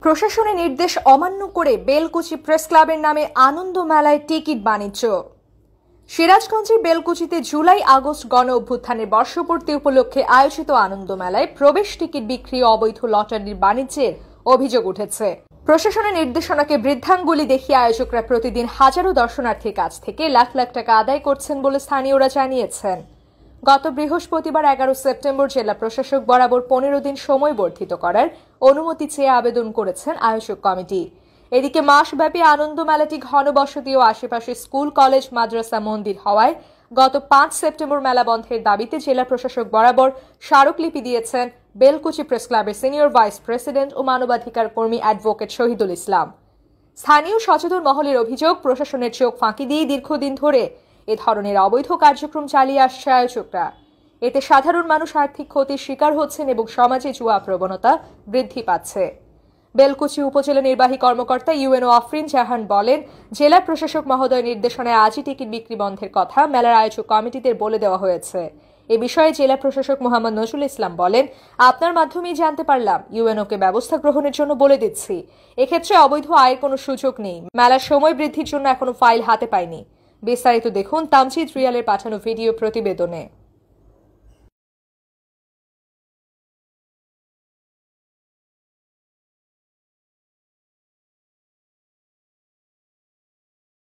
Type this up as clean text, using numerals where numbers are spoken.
প্রশাসনের নির্দেশ অমান্য করে বেলকুচি প্রেস ক্লাবের নামে আনন্দ মেলায় টিকিট বাণিজ্য। সিরাজগঞ্জের বেলকুচিতে জুলাই আগস্ট গণ অভ্যুত্থানের বর্ষপূর্তি উপলক্ষে আয়োজিত আনন্দ মেলায় প্রবেশ টিকিট বিক্রি ও অবৈধ লটারির বাণিজ্যের অভিযোগ উঠেছে। প্রশাসনের নির্দেশনাকে বৃদ্ধাঙ্গুলি দেখিয়ে আয়োজকরা প্রতিদিন হাজারো দর্শনার্থীর কাছ থেকে লাখ লাখ টাকা আদায় করছেন বলে স্থানীয়রা জানিয়েছেন। গত বৃহস্পতিবার 11 সেপ্টেম্বর জেলা প্রশাসক বরাবর 15 দিন সময় বর্ধিত করার অনুমতি চেয়ে আবেদন করেছেন আয়োজক কমিটি। এদিকে মাসব্যাপী আনন্দ মেলাটি ঘনবসতি ও আশেপাশে স্কুল কলেজ মাদ্রাসা মন্দির হওয়ায় গত 5 সেপ্টেম্বর মেলা বন্ধের দাবিতে জেলা প্রশাসক বরাবর স্মারকলিপি দিয়েছেন বেলকুচি প্রেস ক্লাবের সিনিয়র ভাইস প্রেসিডেন্ট ও মানবাধিকার কর্মী অ্যাডভোকেট শহীদুল ইসলাম। স্থানীয় সচেতন মহলের অভিযোগ, প্রশাসনের চোখ ফাঁকি দিয়ে দীর্ঘদিন ধরে এ ধরনের অবৈধ কার্যক্রম চালিয়ে আসছে আয়োজকরা। এতে সাধারণ মানুষ আর্থিক ক্ষতির শিকার হচ্ছেন এবং সমাজে জুয়া প্রবণতা বৃদ্ধি পাচ্ছে। বেলকুচি উপজেলা নির্বাহী কর্মকর্তা ইউএনও আফরিন জাহান বলেন, জেলা প্রশাসক মহোদয় নির্দেশনায় আজই টিকিট বিক্রি বন্ধের কথা মেলার আয়োজক কমিটিদের বলে দেওয়া হয়েছে। এ বিষয়ে জেলা প্রশাসক মোহাম্মদ নজরুল ইসলাম বলেন, আপনার মাধ্যমেই জানতে পারলাম, ইউএনওকে ব্যবস্থা গ্রহণের জন্য বলে দিচ্ছি। এক্ষেত্রে অবৈধ আয়ের কোনো সুযোগ নেই। মেলার সময় বৃদ্ধির জন্য এখনো ফাইল হাতে পাইনি। বিস্তারিত দেখুন তামজিদ রিয়ালের পাঠানো ভিডিও প্রতিবেদনে।